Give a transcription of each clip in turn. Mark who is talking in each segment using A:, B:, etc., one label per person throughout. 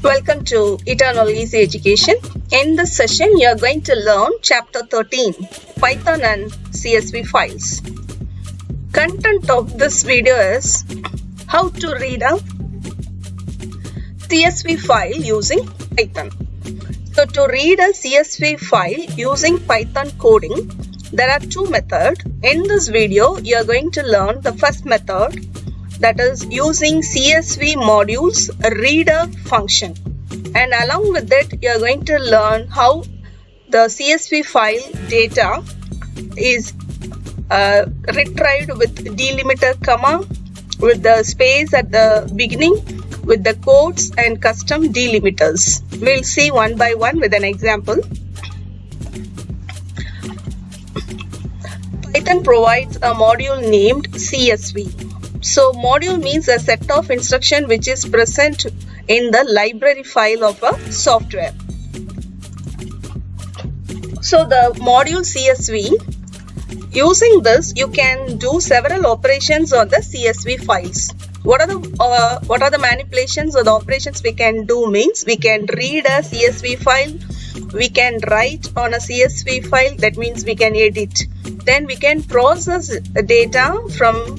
A: Welcome to Eternal Easy Education. In this session, you are going to learn Chapter 13, Python and CSV files. Content of this video is how to read a CSV file using Python. So to read a CSV file using Python coding, there are two methods. In this video, you are going to learn the first method, that is using CSV modules reader function, and along with it you are going to learn how the CSV file data is retrieved with delimiter comma, with the space at the beginning, with the quotes and custom delimiters. We'll see one by one with an example. Python provides a module named CSV. So module means a set of instruction which is present in the library file of a software. So the module CSV, using this you can do several operations on the CSV files. What are the manipulations or the operations we can do means we can read a CSV file, we can write on a CSV file, that means we can edit. Then we can process data from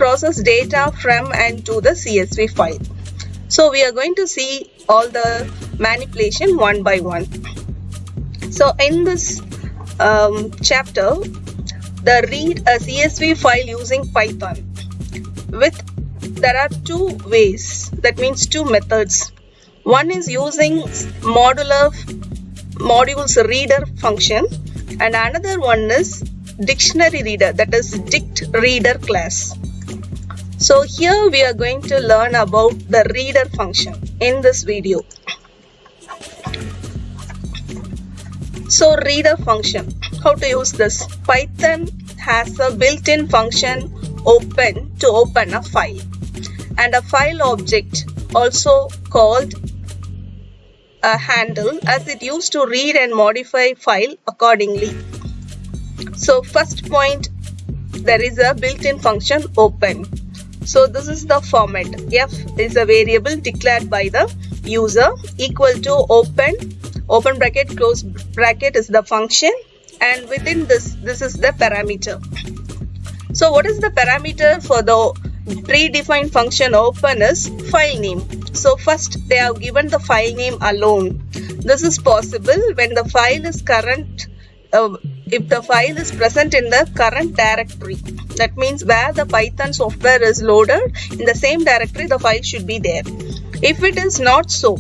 A: and to the CSV file. So we are going to see all the manipulation one by one. So in this chapter, the read a CSV file using Python, there are two ways, that means two methods. One is using modules reader function, and another one is dictionary reader, that is dict reader class. So here we are going to learn about the reader function in this video. So reader function, how to use this? Python has a built-in function open to open a file, and a file object also called a handle, as it used to read and modify file accordingly. So first point, there is a built-in function open. So this is the format. F is a variable declared by the user, equal to open bracket, close bracket is the function, and within this is the parameter. So what is the parameter for the predefined function open is file name. So first they have given the file name alone. This is possible when the file is current, if the file is present in the current directory. That means where the Python software is loaded, in the same directory the file should be there. If it is not so,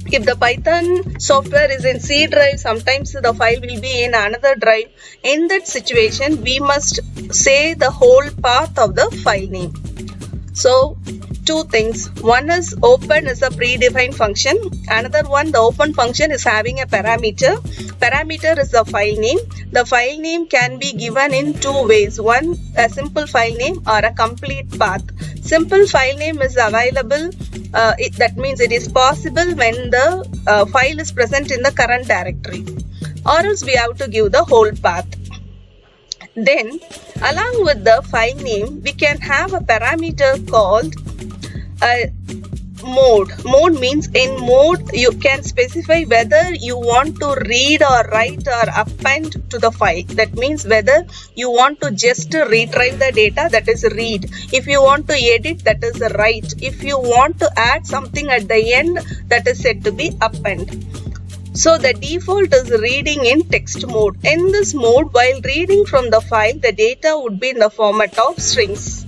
A: if the Python software is in C drive, sometimes the file will be in another drive. In that situation, we must say the whole path of the file name. So two things. One is open is a predefined function. Another one, the open function is having a parameter. Parameter is the file name. The file name can be given in two ways. One, a simple file name or a complete path. Simple file name is available. That means it is possible when the file is present in the current directory. Or else we have to give the whole path. Then, along with the file name, we can have a parameter called mode. Mode means in mode you can specify whether you want to read or write or append to the file. That means whether you want to just retrieve the data, that is read. If you want to edit, that is write. If you want to add something at the end, that is said to be append. So the default is reading in text mode. In this mode, while reading from the file, the data would be in the format of strings.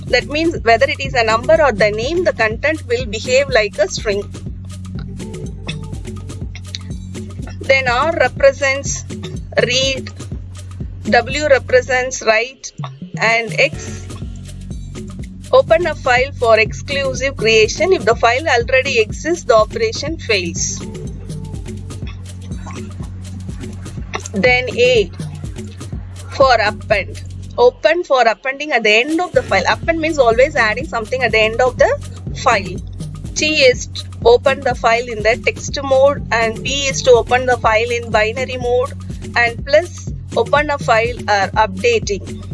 A: That means whether it is a number or the name, the content will behave like a string. Then R represents read, W represents write, and X open a file for exclusive creation. If the file already exists, the operation fails. Then A for append. Open for appending at the end of the file. Append means always adding something at the end of the file. T is to open the file in the text mode, and B is to open the file in binary mode, and plus open a file or updating.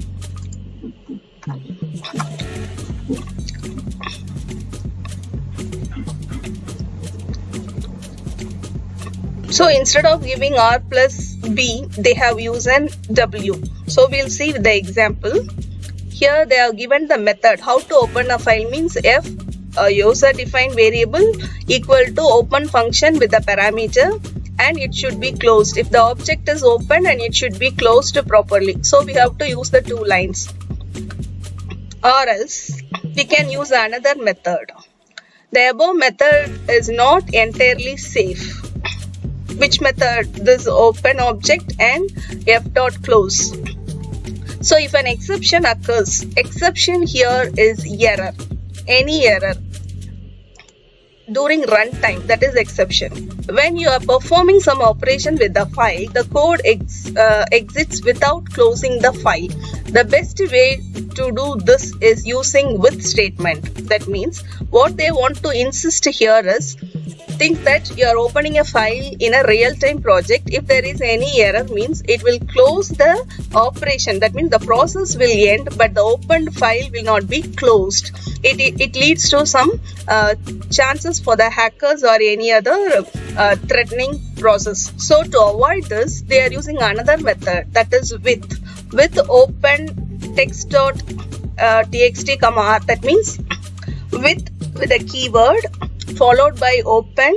A: So instead of giving R plus B, they have used an W. So we'll see with the example. Here they have given the method. How to open a file means F, a user defined variable, equal to open function with a parameter, and it should be closed. If the object is open, and it should be closed properly. So we have to use the two lines. Or else we can use another method. The above method is not entirely safe. Which method? This open object and f dot close. So if an exception occurs, exception here is error, any error during runtime, that is exception. When you are performing some operation with the file, the code exits without closing the file. The best way to do this is using with statement. That means what they want to insist here is, think that you are opening a file in a real-time project. If there is any error, means it will close the operation. That means the process will end, but the opened file will not be closed. It leads to some chances for the hackers or any other threatening process. So to avoid this, they are using another method, that is with open text.txt comma r. That means with a keyword followed by open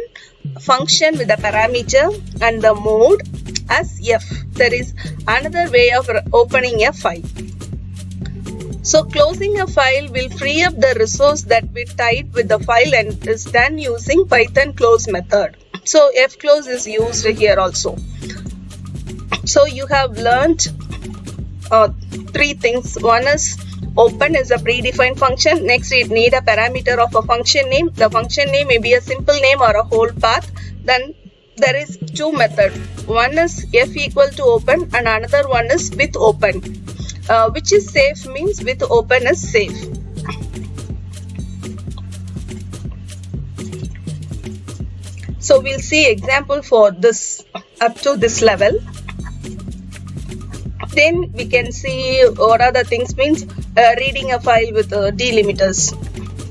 A: function with a parameter and the mode as f. There is another way of opening a file. So closing a file will free up the resource that we tied with the file and is done using Python close method. So fclose is used here also. So you have learned three things. One is open is a predefined function. Next, it need a parameter of a function name. The function name may be a simple name or a whole path. Then there is two methods. One is f equal to open and another one is with open. Which is safe means with open is safe. So we'll see example for this up to this level. Then we can see what are the things means reading a file with delimiters.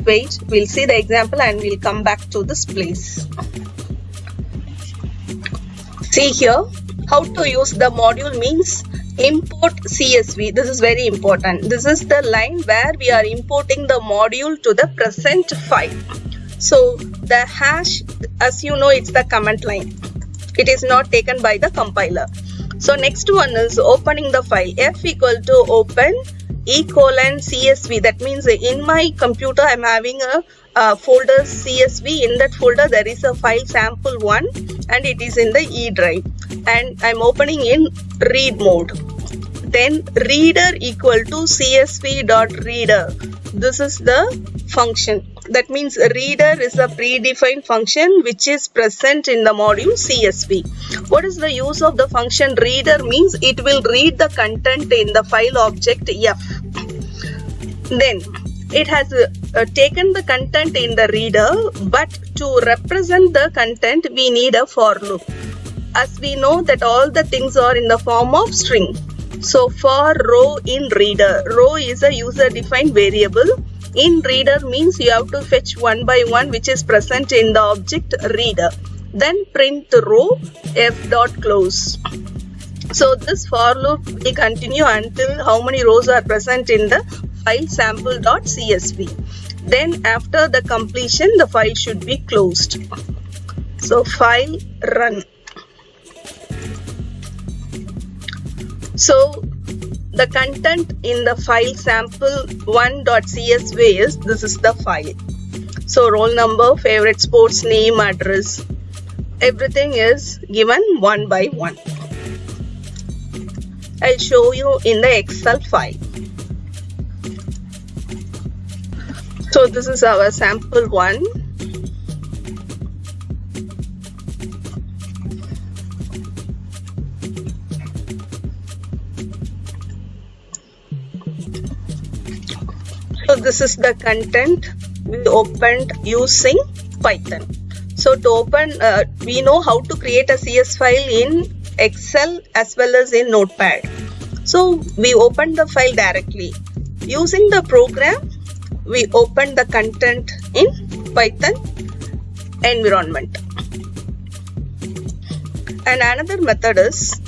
A: Wait, we'll see the example and we'll come back to this place. See here, how to use the module means import CSV. This is very important. This is the line where we are importing the module to the present file. So the hash, as you know, it's the comment line. It is not taken by the compiler. So next one is opening the file. F equal to open CSV. That means in my computer I'm having a folder CSV. In that folder there is a file sample1 and it is in the E drive. And I'm opening in read mode. Then reader equal to csv.reader. This is the function. That means reader is a predefined function which is present in the module CSV. What is the use of the function reader means it will read the content in the file object F. Then it has taken the content in the reader, but to represent the content we need a for loop. As we know that all the things are in the form of string. So for row in reader, row is a user defined variable. In reader means you have to fetch one by one which is present in the object reader. Then print row f dot close. So this for loop will continue until how many rows are present in the file sample.csv. Then after the completion the file should be closed. So file run. So the content in the file sample1.csv is, this is the file. So roll number, favorite sports name, address, everything is given one by one. I'll show you in the Excel file. So this is our sample one. So this is the content we opened using Python. So to open, we know how to create a CS file in Excel as well as in Notepad. So we opened the file directly. Using the program, we opened the content in Python environment. And another method is,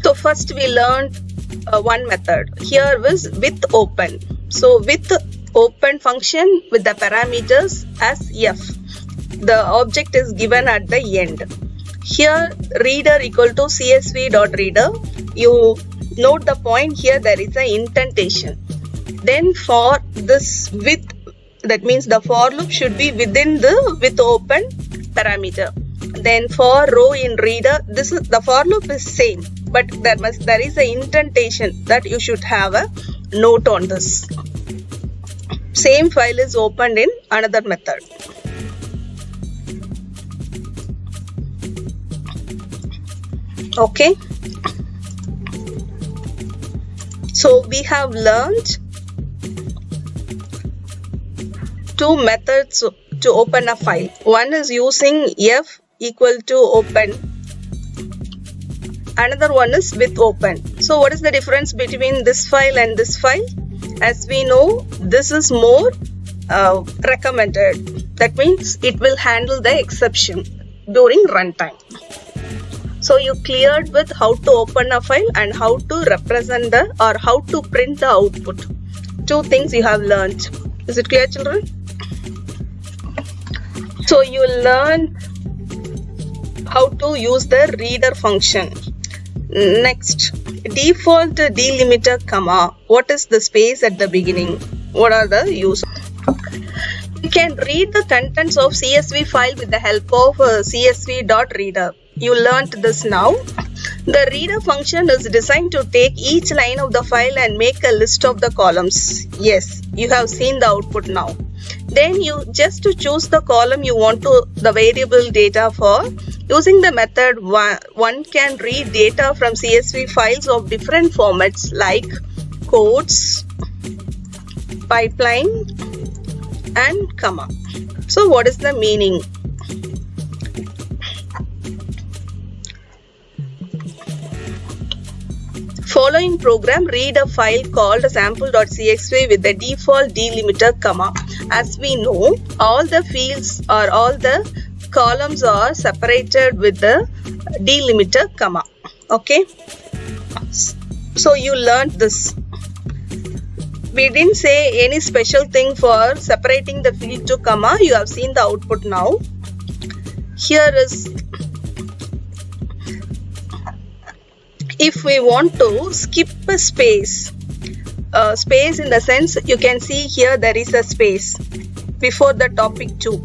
A: so first we learned one method. Here was with open. So with open function with the parameters as f. The object is given at the end. Here reader equal to csv.reader. You note the point here, there is an indentation. Then for this with, that means the for loop should be within the with open parameter. Then for row in reader, this is the for loop is same, but there is an indentation that you should have a note on this. Same file is opened in another method. Okay. So we have learned two methods to open a file. One is using f equal to open. Another one is with open. So what is the difference between this file and this file? As we know, this is more recommended. That means it will handle the exception during runtime. So you cleared with how to open a file and how to represent the or how to print the output. Two things you have learned. Is it clear, children? So you learn how to use the reader function. Next, default delimiter comma. What is the space at the beginning? What are the use? You can read the contents of CSV file with the help of csv.reader. You learnt this now. The reader function is designed to take each line of the file and make a list of the columns. Yes, you have seen the output now. Then you just to choose the column you want to the variable data for. Using the method, one can read data from CSV files of different formats like quotes, pipeline, and comma. So what is the meaning? Following program read a file called sample.cxv with the default delimiter comma. As we know, all the fields or all the columns are separated with the delimiter comma. Okay. So you learned this. We didn't say any special thing for separating the field to comma. You have seen the output now. Here is, if we want to skip a space, space in the sense you can see here there is a space before the topic 2.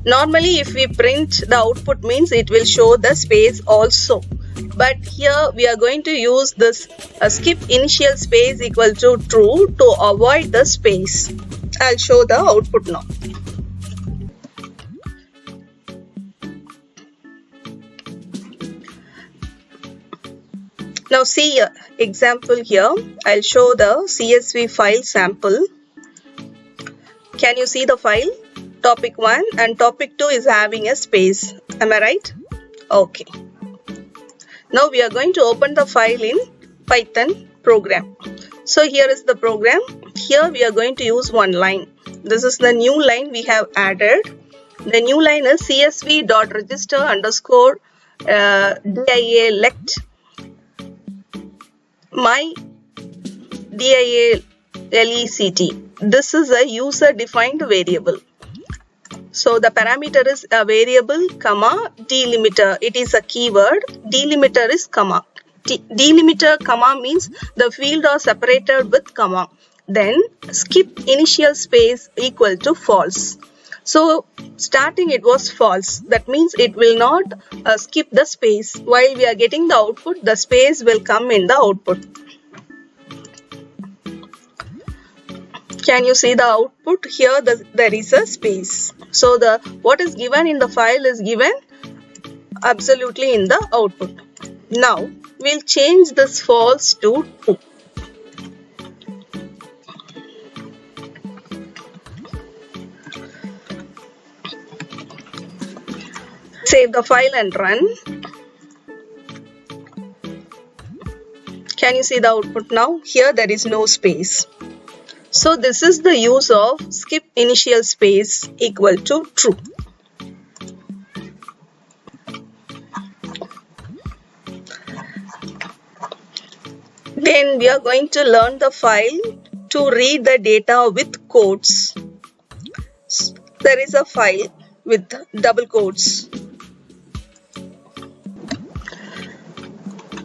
A: Normally if we print the output means it will show the space also. But here we are going to use this skip initial space equal to true to avoid the space. I'll show the output now. Now see example here. I'll show the CSV file sample. Can you see the file? Topic 1 and topic 2 is having a space. Am I right? Okay. Now we are going to open the file in Python program. So here is the program. Here we are going to use one line. This is the new line we have added. The new line is csv.register underscore dia lect my dia lect. This is a user defined variable. So the parameter is a variable comma delimiter. It is a keyword. Delimiter is comma. Delimiter comma means the field are separated with comma. Then skip initial space equal to false. So starting it was false. That means it will not skip the space. While we are getting the output, the space will come in the output. Can you see the output? Here there is a space. So what is given in the file is given absolutely in the output. Now we'll change this false to true. Save the file and run. Can you see the output now? Here there is no space. So this is the use of skip initial space equal to true. Then we are going to learn the file to read the data with quotes. There is a file with double quotes.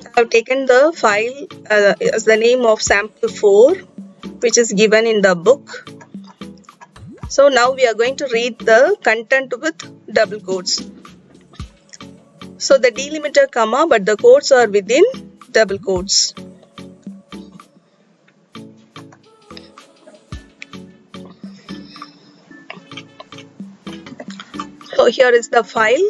A: I have taken the file as the name of sample 4, which is given in the book. So now we are going to read the content with double quotes. So the delimiter comma, but the quotes are within double quotes. So here is the file,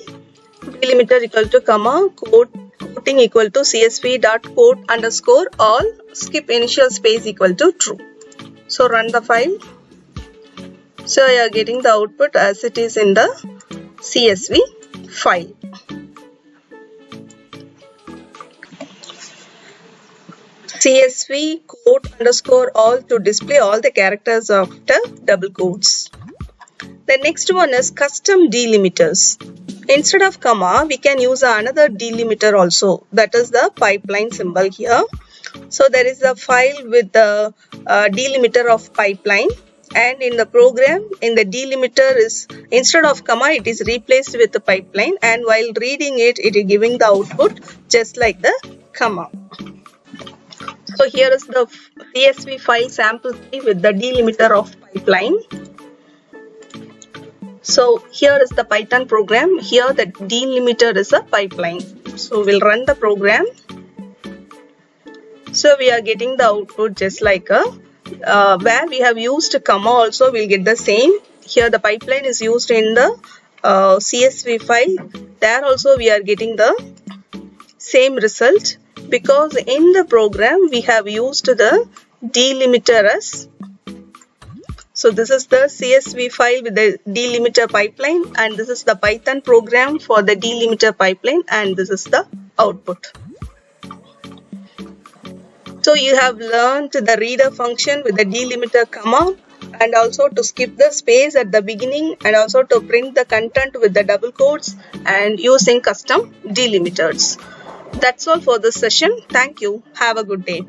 A: delimiter equal to comma, quoting equal to csv.quote underscore all, skip initial space equal to true. So run the file. So you are getting the output as it is in the CSV file. CSV quote underscore all to display all the characters after double quotes. The next one is custom delimiters. Instead of comma, we can use another delimiter also. That is the pipeline symbol here. So there is a file with the delimiter of pipeline, and in the program, in the delimiter is instead of comma, it is replaced with the pipeline, and while reading it, it is giving the output just like the comma. So here is the CSV file sample 3 with the delimiter of pipeline. So here is the Python program. Here the delimiter is a pipeline. So we'll run the program. So we are getting the output just like a where we have used a comma also we'll get the same. Here the pipeline is used in the CSV file. There also we are getting the same result because in the program we have used the delimiter as. So this is the CSV file with the delimiter pipeline, and this is the Python program for the delimiter pipeline, and this is the output. So you have learned the reader function with the delimiter comma, and also to skip the space at the beginning, and also to print the content with the double quotes and using custom delimiters. That's all for this session. Thank you. Have a good day.